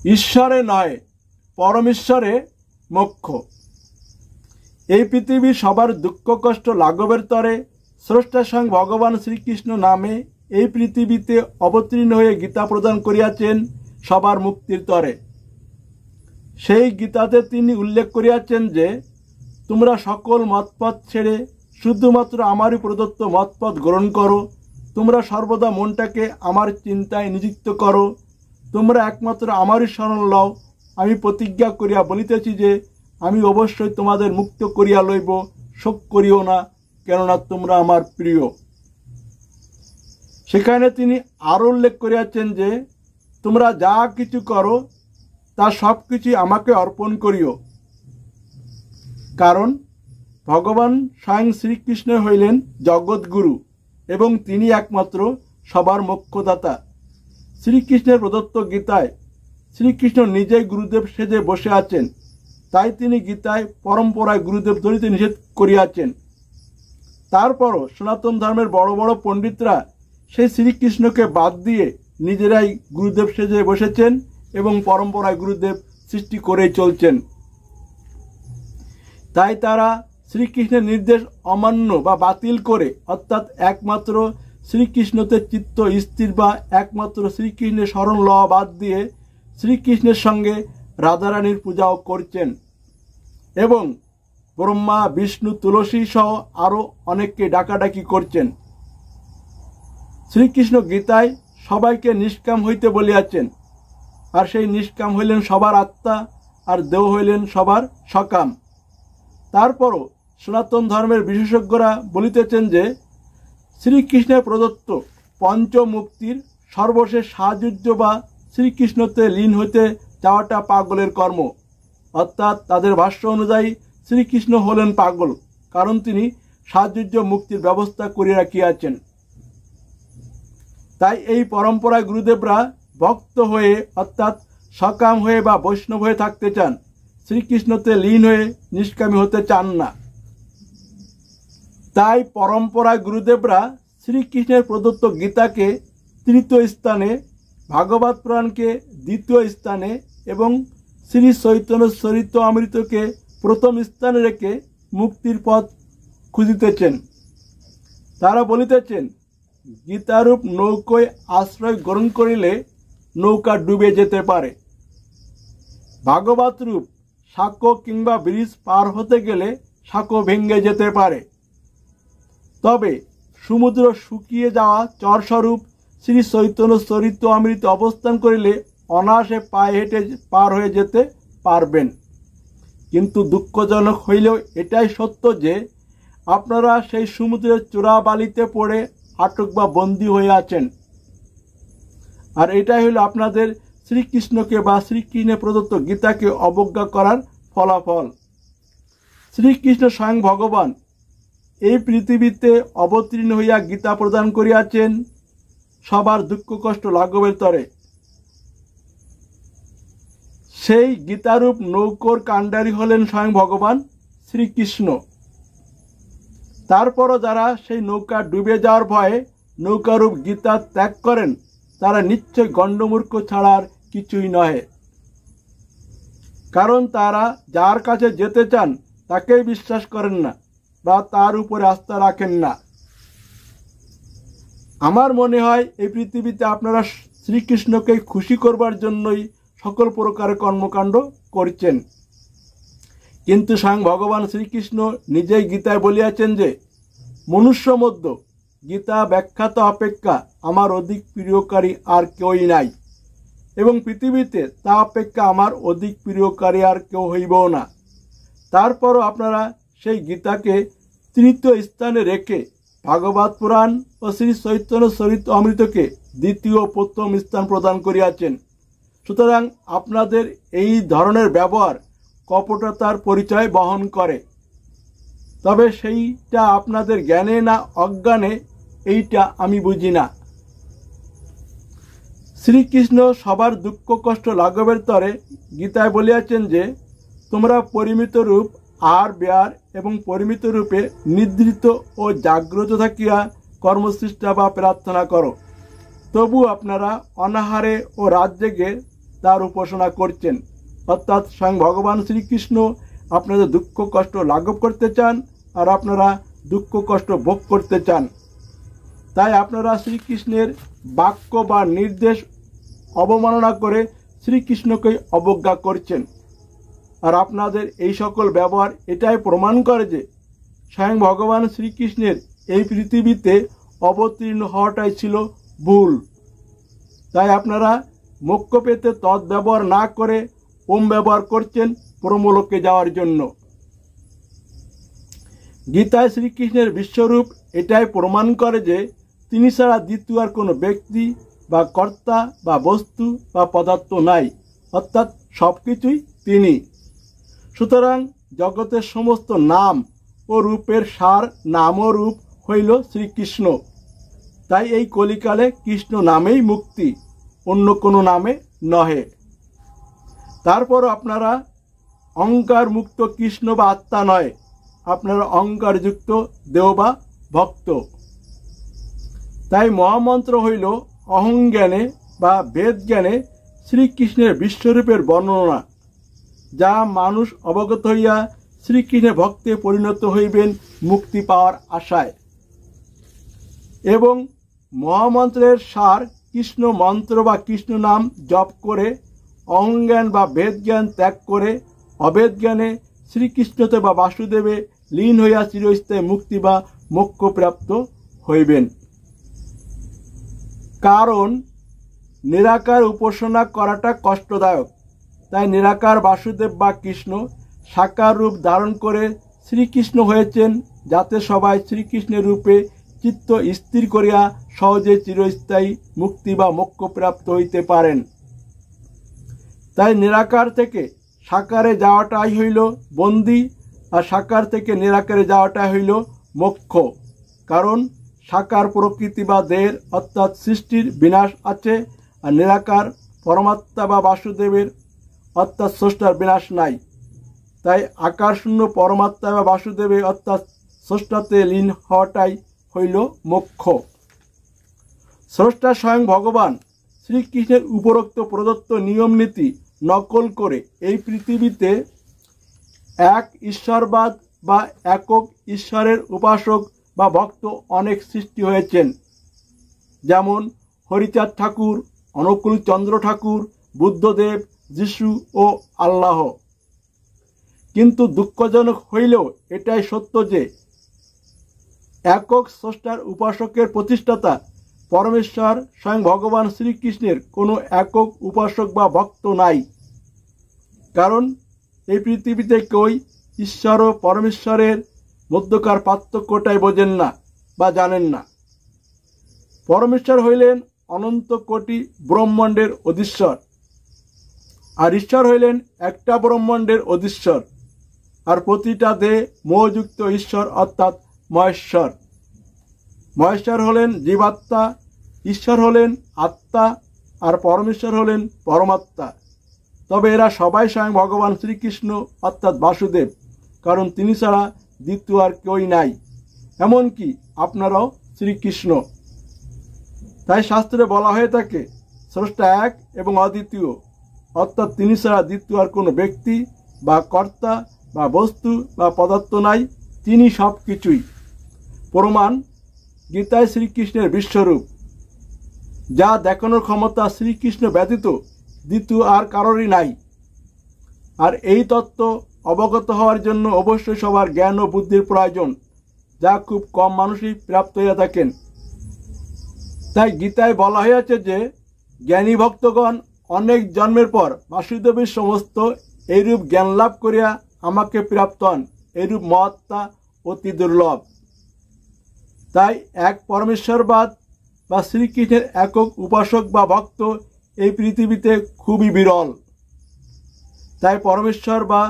ঈশ্বরে নয়, পরমেশ্বরে মোক্ষ। এই পৃথিবী সবার দুঃখ কষ্ট লাঘবের তরে স্রষ্টা স্বয়ং ভগবান শ্রীকৃষ্ণ নামে এই পৃথিবীতে অবতীর্ণ হয়ে গীতা প্রদান করিয়াছেন সবার মুক্তির তরে। সেই গীতাতে তিনি উল্লেখ করিয়াছেন যে তোমরা সকল মতপথ ছেড়ে শুধুমাত্র আমারই প্রদত্ত মতপথ গ্রহণ করো, তোমরা সর্বদা মনটাকে আমার চিন্তায় নিযুক্ত করো, তোমরা একমাত্র আমারই শরণ লও। আমি প্রতিজ্ঞা করিয়া বলিতেছি যে আমি অবশ্যই তোমাদের মুক্ত করিয়া লইব, শোক করিও না, কেননা তোমরা আমার প্রিয়। সেখানে তিনি আরও উল্লেখ করিয়াছেন যে তোমরা যা কিছু করো তা সব কিছুই আমাকে অর্পণ করিও, কারণ ভগবান স্বয়ং শ্রীকৃষ্ণ হইলেন জগৎগুরু এবং তিনি একমাত্র সবার মোক্ষদাতা। শ্রীকৃষ্ণের প্রদত্ত গীতায় শ্রীকৃষ্ণ নিজেই গুরুদেব সেজে বসে আছেন, তাই তিনি গীতায় পরম্পরায় গুরুদেব ধরিতে নিষেধ করিয়াছেন। তারপরও সনাতন ধর্মের বড় বড় পণ্ডিতরা সেই শ্রীকৃষ্ণকে বাদ দিয়ে নিজেরাই গুরুদেব সেজে বসেছেন এবং পরম্পরায় গুরুদেব সৃষ্টি করেই চলছেন। তাই তারা শ্রীকৃষ্ণের নির্দেশ অমান্য বা বাতিল করে, অর্থাৎ একমাত্র শ্রীকৃষ্ণতে চিত্ত স্থির বা একমাত্র শ্রীকৃষ্ণের শরণ লওয়া বাদ দিয়ে শ্রীকৃষ্ণের সঙ্গে রাধারানীর পূজাও করছেন এবং ব্রহ্মা, বিষ্ণু, তুলসী সহ আরও অনেককে ডাকাডাকি করছেন। শ্রীকৃষ্ণ গীতায় সবাইকে নিষ্কাম হইতে বলিয়াছেন, আর সেই নিষ্কাম হইলেন সবার আত্মা, আর দেহ হইলেন সবার সকাম। তারপরও সনাতন ধর্মের বিশেষজ্ঞরা বলিতেছেন যে শ্রীকৃষ্ণের প্রদত্ত পঞ্চমুক্তির সর্বশেষ সাহায্য বা শ্রীকৃষ্ণতে লীন হইতে যাওয়াটা পাগলের কর্ম, অর্থাৎ তাদের ভাষ্য অনুযায়ী শ্রীকৃষ্ণ হলেন পাগল, কারণ তিনি সাহায্য মুক্তির ব্যবস্থা করিয়া রাখিয়াছেন। তাই এই পরম্পরায় গুরুদেবরা ভক্ত হয়ে, অর্থাৎ সকাম হয়ে বা বৈষ্ণব হয়ে থাকতে চান, শ্রীকৃষ্ণতে লীন হয়ে নিষ্কামী হতে চান না। তাই পরম্পরায় গুরুদেবরা শ্রীকৃষ্ণের প্রদত্ত গীতাকে তৃতীয় স্থানে, ভাগবত পুরাণকে দ্বিতীয় স্থানে এবং শ্রী চৈতন্য চরিতামৃতকে প্রথম স্থানে রেখে মুক্তির পথ খুঁজিতেছেন। তারা বলিতেছেন, গীতারূপ নৌকায় আশ্রয় গ্রহণ করিলে নৌকা ডুবে যেতে পারে। ভাগবত রূপ সাঁকো কিংবা ব্রিজ পার হতে গেলে সাঁকো ভেঙে যেতে পারে। তবে সমুদ্র শুকিয়ে যাওয়া চরস্বরূপ শ্রী চৈতন্য চরিতামৃত অবস্থান করিলে অনায়াসে পায়ে হেঁটে পার হয়ে যেতে পারবেন। কিন্তু দুঃখজনক হইলেও এটাই সত্য যে আপনারা সেই সমুদ্রের চূড়াবালিতে পড়ে আটক বা বন্দী হয়ে আছেন। আর এটাই হলো আপনাদের শ্রীকৃষ্ণকে বা শ্রীকৃষ্ণের প্রদত্ত গীতাকে অবজ্ঞা করার ফলাফল। শ্রীকৃষ্ণ স্বয়ং ভগবান এই পৃথিবীতে অবতীর্ণ হইয়া গীতা প্রদান করিয়াছেন সবার দুঃখ কষ্ট লাঘবের তরে। সেই গীতারূপ নৌকোর কাণ্ডারী হলেন স্বয়ং ভগবান শ্রীকৃষ্ণ। তারপরও যারা সেই নৌকা ডুবে যাওয়ার ভয়ে নৌকারূপ গীতা ত্যাগ করেন, তারা নিশ্চয় গণ্ডমূর্খ ছাড়া আর কিছুই নহে। কারণ তারা যার কাছে যেতে চান তাকেই বিশ্বাস করেন না বা তার উপরে আস্থা রাখেন না। আমার মনে হয় এই পৃথিবীতে আপনারা শ্রীকৃষ্ণকে খুশি করবার জন্যই সকল প্রকারের কর্মকাণ্ড করছেন। কিন্তু স্বয়ং ভগবান শ্রীকৃষ্ণ নিজেই গীতায় বলিয়াছেন যে মনুষ্য মধ্য গীতা ব্যাখ্যাত অপেক্ষা আমার অধিক প্রিয়কারী আর কেউই নাই, এবং পৃথিবীতে তা অপেক্ষা আমার অধিক প্রিয়কারী আর কেউ হইবও না। তারপরও আপনারা সেই গীতাকে তৃতীয় স্থানে রেখে ভাগবত পুরাণ ও শ্রী চৈতন্য চরিতামৃতকে দ্বিতীয় ও প্রথম স্থান প্রদান করিয়াছেন। সুতরাং আপনাদের এই ধরনের ব্যবহার কপটতার পরিচয় বহন করে। তবে সেইটা আপনাদের জ্ঞানে না অজ্ঞানে, এইটা আমি বুঝি না। শ্রীকৃষ্ণ সবার দুঃখ কষ্ট লাঘবের তরে গীতায় বলিয়াছেন যে তোমরা পরিমিত রূপ আর ব্যয় এবং পরিমিত রূপে নিদ্রিত ও জাগ্রত থাকিয়া কর্মসৃষ্টা বা প্রার্থনা করো। তবু আপনারা অনাহারে ও রাত জেগে তার উপাসনা করছেন। অর্থাৎ স্বয়ং ভগবান শ্রীকৃষ্ণ আপনাদের দুঃখ কষ্ট লাঘব করতে চান, আর আপনারা দুঃখ কষ্ট ভোগ করতে চান। তাই আপনারা শ্রীকৃষ্ণের বাক্য বা নির্দেশ অবমাননা করে শ্রীকৃষ্ণকে অবজ্ঞা করছেন। আর আপনাদের এই সকল ব্যবহার এটাই প্রমাণ করে যে স্বয়ং ভগবান শ্রীকৃষ্ণের এই পৃথিবীতে অবতীর্ণ হওয়াটাই ছিল ভুল। তাই আপনারা মোক্ষ পেতে তৎ ব্যবহার না করে ওম ব্যবহার করছেন পরমলোকে যাওয়ার জন্য। গীতায় শ্রীকৃষ্ণের বিশ্বরূপ এটাই প্রমাণ করে যে তিনি ছাড়া দ্বিতীয় আর কোনো ব্যক্তি বা কর্তা বা বস্তু বা পদার্থ নাই, অর্থাৎ সব কিছুই তিনি। সুতরাং জগতের সমস্ত নাম ও রূপের সার নাম ও রূপ হইল শ্রীকৃষ্ণ। তাই এই কলিকালে কৃষ্ণ নামেই মুক্তি, অন্য কোনো নামে নহে। তারপর আপনারা অহংকার মুক্ত কৃষ্ণ বা আত্মা নয়, আপনারা অহংকারযুক্ত দেহ বা ভক্ত। তাই মহামন্ত্র হইল অহংজ্ঞানে বা বেদ জ্ঞানে শ্রীকৃষ্ণের বিশ্বরূপের বর্ণনা, যা মানুষ অবগত হইয়া শ্রীকৃষ্ণের ভক্তে পরিণত হইবেন মুক্তি পাওয়ার আশায়। এবং মহামন্ত্রের সার কৃষ্ণ মন্ত্র বা কৃষ্ণ নাম জপ করে অহংজ্ঞান বা বেদ জ্ঞান ত্যাগ করে অবেদ জ্ঞানে শ্রীকৃষ্ণতে বা বাসুদেবে লীন হইয়া চিরস্থায়ী মুক্তি বা মোক্ষ প্রাপ্ত হইবেন। কারণ নিরাকার উপাসনা করাটা কষ্টদায়ক। তাই নিরাকার বাসুদেব বা কৃষ্ণ সাকার রূপ ধারণ করে শ্রীকৃষ্ণ হয়েছেন, যাতে সবাই শ্রীকৃষ্ণের রূপে চিত্ত স্থির করিয়া সহজে চিরস্থায়ী মুক্তি বা মোক্ষ প্রাপ্ত হইতে পারেন। তাই নিরাকার থেকে সাকারে যাওয়াটাই হইল বন্দি, আর সাকার থেকে নিরাকারে যাওয়াটাই হইল মোক্ষ। কারণ সাকার প্রকৃতি বা দেহের অর্থাৎ সৃষ্টির বিনাশ আছে, আর নিরাকার পরমাত্মা বা বাসুদেবের অর্থাৎ স্রষ্টার বিনাশ নাই। তাই আকার শূন্য পরমাত্মা বা বাসুদেবে অর্থাৎ স্রষ্টাতে লীন হওয়াটাই হইল মোক্ষ। স্রষ্টা স্বয়ং ভগবান শ্রীকৃষ্ণের উপরোক্ত প্রদত্ত নিয়ম নীতি নকল করে এই পৃথিবীতে এক ঈশ্বরবাদ বা একক ঈশ্বরের উপাসক বা ভক্ত অনেক সৃষ্টি হয়েছেন, যেমন হরিচাঁদ ঠাকুর, অনুকূল চন্দ্র ঠাকুর, বুদ্ধদেব, যিশু ও আল্লাহ। কিন্তু দুঃখজনক হইলেও এটাই সত্য যে একক স্রষ্টার উপাসকের প্রতিষ্ঠাতা পরমেশ্বর স্বয়ং ভগবান শ্রীকৃষ্ণের কোনো একক উপাসক বা ভক্ত নাই। কারণ এই পৃথিবীতে কেউই ঈশ্বর ও পরমেশ্বরের মধ্যকার পার্থক্যটাই বোঝেন না বা জানেন না। পরমেশ্বর হইলেন অনন্ত কোটি ব্রহ্মাণ্ডের অধীশ্বর, আর ঈশ্বর হইলেন একটা ব্রহ্মাণ্ডের অধীশ্বর। আর প্রতিটা দেহে মোহযুক্ত ঈশ্বর অর্থাৎ মহেশ্বর। মহেশ্বর হলেন জীবাত্মা, ঈশ্বর হলেন আত্মা, আর পরমেশ্বর হলেন পরমাত্মা। তবে এরা সবাই স্বয়ং ভগবান শ্রীকৃষ্ণ অর্থাৎ বাসুদেব, কারণ তিনি ছাড়া দ্বিতীয় আর কেউই নাই, এমনকি আপনারাও শ্রীকৃষ্ণ। তাই শাস্ত্রে বলা হয়ে থাকে স্রষ্টা এক এবং অদ্বিতীয়, অর্থাৎ তিনি ছাড়া দ্বিতীয় আর কোনো ব্যক্তি বা কর্তা বা বস্তু বা পদার্থ নাই, তিনি সব কিছুই। প্রমাণ গীতায় শ্রীকৃষ্ণের বিশ্বরূপ, যা দেখানোর ক্ষমতা শ্রীকৃষ্ণ ব্যতীত দ্বিতীয় আর কারোরই নাই। আর এই তত্ত্ব অবগত হওয়ার জন্য অবশ্যই সবার জ্ঞান ও বুদ্ধির প্রয়োজন, যা খুব কম মানুষই প্রাপ্ত হইয়া থাকেন। তাই গীতায় বলা হয়েছে যে জ্ঞানী ভক্তগণ অনেক জন্মের পর বাসুদেবের সমস্ত এইরূপ জ্ঞান লাভ করিয়া আমাকে প্রাপ্ত হন। এইরূপ মহাত্মা অতি দুর্লভ। তাই এক পরমেশ্বরবাদ বা শ্রীকৃষ্ণের একক উপাসক বা ভক্ত এই পৃথিবীতে খুবই বিরল। তাই পরমেশ্বর বা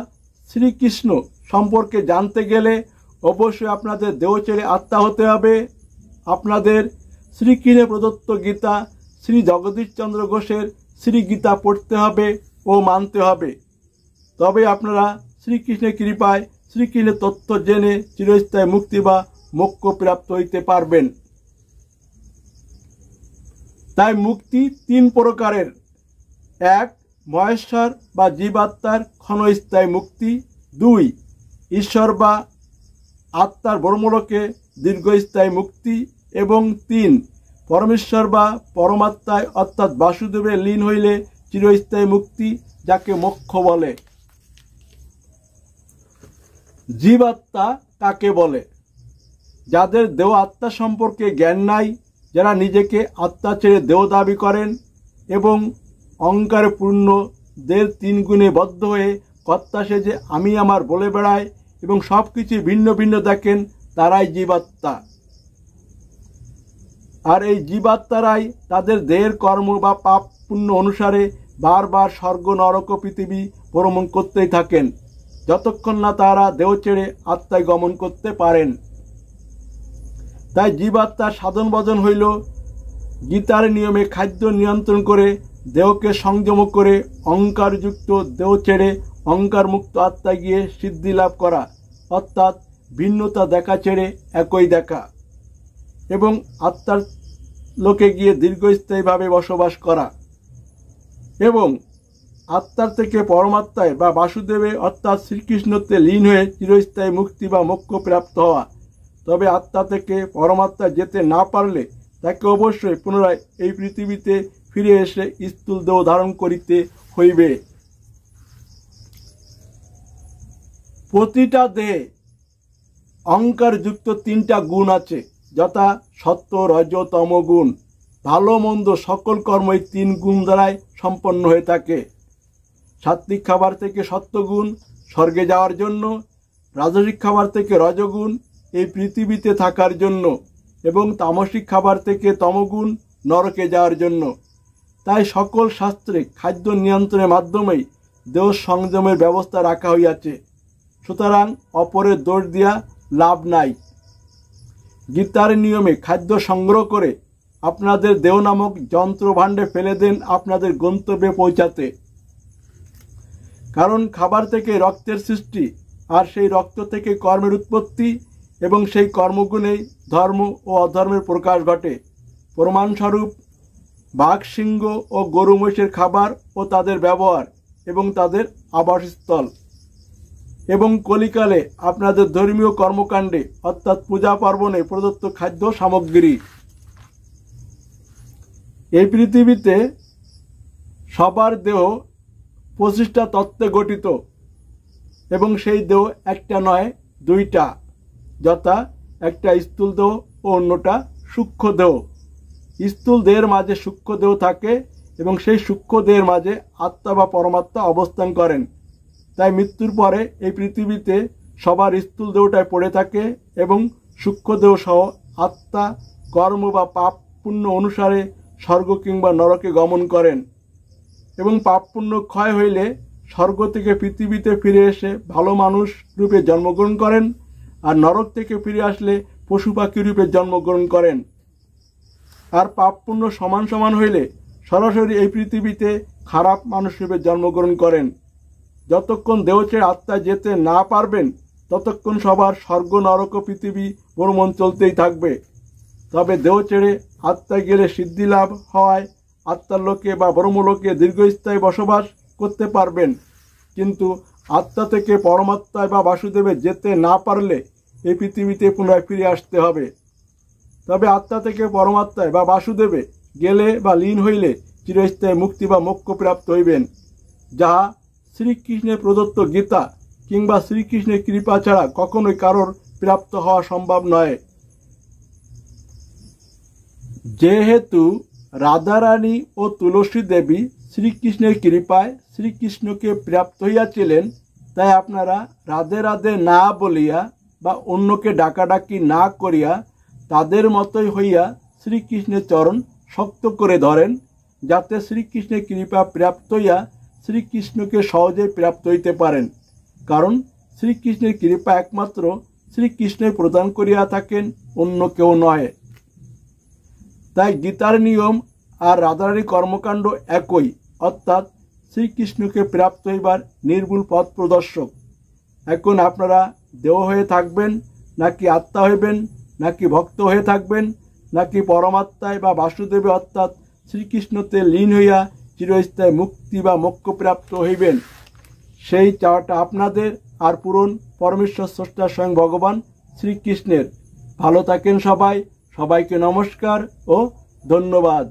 শ্রীকৃষ্ণ সম্পর্কে জানতে গেলে অবশ্যই আপনাদের দেহ ছেড়ে আত্মা হতে হবে। আপনাদের শ্রীকৃষ্ণের প্রদত্ত গীতা শ্রী জগদীশচন্দ্র ঘোষের শ্রী গীতা পড়তে হবে ও মানতে হবে। তবে আপনারা শ্রীকৃষ্ণের কৃপায় শ্রীকৃষ্ণের তত্ত্ব জেনে চিরস্থায়ী মুক্তি বা মোক্ষ প্রাপ্ত হইতে পারবেন। তাই মুক্তি তিন প্রকারের। এক, মহেশ্বর বা জীবাত্মার ক্ষণস্থায়ী মুক্তি। 2 ঈশ্বর বা আত্মার ব্রহ্মলোকে দীর্ঘস্থায়ী মুক্তি। এবং 3 পরমেশ্বর বা পরমাত্মায় অর্থাৎ বাসুদেবে লীন হইলে চিরস্থায়ী মুক্তি, যাকে মোক্ষ বলে। জীবাত্মা কাকে বলে? যাদের দেহ আত্মা সম্পর্কে জ্ঞান নাই, যারা নিজেকে আত্মা ছেড়ে দেহ দাবি করেন এবং অহংকারে পূর্ণ দেহের 3 গুণে বদ্ধ হয়ে কর্তা সেজে আমি আমার বলে বেড়ায় এবং সব কিছু ভিন্ন ভিন্ন দেখেন, তারাই জীবাত্মা। আর এই জীবাত্মারাই তাদের দেহের কর্ম বা পাপ পুণ্য অনুসারে বারবার স্বর্গ নরক ও পৃথিবী ভ্রমণ করতেই থাকেন, যতক্ষণ না তারা দেহ ছেড়ে আত্মায় গমন করতে পারেন। তাই জীবাত্মার সাধন ভজন হইল গীতার নিয়মে খাদ্য নিয়ন্ত্রণ করে দেহকে সংযম করে অহংকারযুক্ত দেহ ছেড়ে অহংকার মুক্ত আত্মায় গিয়ে সিদ্ধি লাভ করা, অর্থাৎ ভিন্নতা দেখা ছেড়ে একই দেখা, এবং আত্মার লোকে গিয়ে দীর্ঘস্থায়ীভাবে বসবাস করা এবং আত্মার থেকে পরমাত্মায় বা বাসুদেবে অর্থাৎ শ্রীকৃষ্ণতে লীন হয়ে চিরস্থায়ী মুক্তি বা মোক্ষ প্রাপ্ত হওয়া। তবে আত্মা থেকে পরমাত্মায় যেতে না পারলে তাকে অবশ্যই পুনরায় এই পৃথিবীতে ফিরে এসে স্থূল দেহ ধারণ করিতে হইবে। প্রতিটা দেহে অহংকারযুক্ত 3টা গুণ আছে, যথা সত্য, রজ, তম গুণ। ভালো মন্দ সকল কর্ম এই 3 গুণ দ্বারাই সম্পন্ন হয়ে থাকে। সাত্বিক খাবার থেকে সত্যগুণ স্বর্গে যাওয়ার জন্য, রাজসিক খাবার থেকে রজগুণ এই পৃথিবীতে থাকার জন্য, এবং তামসিক খাবার থেকে তমগুণ নরকে যাওয়ার জন্য। তাই সকল শাস্ত্রে খাদ্য নিয়ন্ত্রণের মাধ্যমেই দেহ সংযমের ব্যবস্থা রাখা হইয়াছে। সুতরাং অপরের দোষ দিয়া লাভ নাই। গীতার নিয়মে খাদ্য সংগ্রহ করে আপনাদের দেহ নামক যন্ত্রভাণ্ডে ফেলে দেন আপনাদের গন্তব্যে পৌঁছাতে। কারণ খাবার থেকে রক্তের সৃষ্টি, আর সেই রক্ত থেকে কর্মের উৎপত্তি, এবং সেই কর্মগুণেই ধর্ম ও অধর্মের প্রকাশ ঘটে। প্রমাণস্বরূপ বাঘ, সিংহ ও গরু মহিষের খাবার ও তাদের ব্যবহার এবং তাদের আবাসস্থল, এবং কলিকালে আপনাদের ধর্মীয় কর্মকাণ্ডে অর্থাৎ পূজা পার্বণে প্রদত্ত খাদ্য সামগ্রী। এই পৃথিবীতে সবার দেহ 25টা তত্ত্বে গঠিত, এবং সেই দেহ একটা নয় 2টা, যথা একটা স্থূল দেহ ও অন্যটা সূক্ষ্ম দেহ। স্থূল দেহের মাঝে সূক্ষ্ম দেহ থাকে এবং সেই সূক্ষ্ম দেহের মাঝে আত্মা বা পরমাত্মা অবস্থান করেন। তাই মৃত্যুর পরে এই পৃথিবীতে সবার স্থূল দেহটায় পড়ে থাকে এবং সূক্ষ্ম দেহ সহ আত্মা কর্ম বা পাপ পুণ্য অনুসারে স্বর্গ কিংবা নরকে গমন করেন, এবং পাপ পুণ্য ক্ষয় হইলে স্বর্গ থেকে পৃথিবীতে ফিরে এসে ভালো মানুষ রূপে জন্মগ্রহণ করেন, আর নরক থেকে ফিরে আসলে পশু পাখি রূপে জন্মগ্রহণ করেন। আর পাপ পুণ্য সমান সমান হইলে সরাসরি এই পৃথিবীতে খারাপ মানুষ রূপে জন্মগ্রহণ করেন। যতক্ষণ দেহ ছেড়ে আত্মা যেতে না পারবেন ততক্ষণ সবার স্বর্গ নরক ও পৃথিবী ভ্রমণ চলতেই থাকবে। তবে দেহ ছেড়ে আত্মায় গেলে সিদ্ধি লাভ হওয়ায় আত্মার লোকে বা ব্রহ্মলোকে দীর্ঘস্থায়ী বসবাস করতে পারবেন। কিন্তু আত্মা থেকে পরমাত্মায় বা বাসুদেবে যেতে না পারলে এই পৃথিবীতে পুনরায় ফিরে আসতে হবে। তবে আত্মা থেকে পরমাত্মায় বা বাসুদেবে গেলে বা লীন হইলে চিরস্থায়ী মুক্তি বা মোক্ষ প্রাপ্ত হইবেন, যাহা শ্রীকৃষ্ণের প্রদত্ত গীতা কিংবা শ্রীকৃষ্ণের কৃপা ছাড়া কখনোই কারোর প্রাপ্ত হওয়া সম্ভব নয়। যেহেতু রাধারানী ও তুলসী দেবী শ্রীকৃষ্ণের কৃপায় শ্রীকৃষ্ণকে প্রাপ্ত হইয়াছিলেন, তাই আপনারা রাধে রাধে না বলিয়া বা অন্যকে ডাকাডাকি না করিয়া তাদের মতোই হইয়া শ্রীকৃষ্ণের চরণ শক্ত করে ধরেন, যাতে শ্রীকৃষ্ণের কৃপা প্রাপ্ত হইয়া শ্রীকৃষ্ণকে সহজে প্রাপ্ত হইতে পারেন। কারণ শ্রীকৃষ্ণের কৃপা একমাত্র শ্রীকৃষ্ণই প্রদান করিয়া থাকেন, অন্য কেউ নয়। তাই গীতার নিয়ম আর রাধারানীর কর্মকাণ্ড একই, অর্থাৎ শ্রীকৃষ্ণকে প্রাপ্ত হইবার নির্ভুল পথ প্রদর্শক। এখন আপনারা দেহ হয়ে থাকবেন, নাকি আত্মা হইবেন, নাকি ভক্ত হয়ে থাকবেন, নাকি পরমাত্মায় বা বাসুদেবে অর্থাৎ শ্রীকৃষ্ণতে লীন হইয়া চিরস্থায়ী মুক্তি বা মোক্ষপ্রাপ্ত হইবেন। সেই চাওয়াটা আপনাদের আর পূরণ পরমেশ্বর স্রষ্টা স্বয়ং ভগবান শ্রীকৃষ্ণের। ভালো থাকেন সবাই, সবাইকে নমস্কার ও ধন্যবাদ।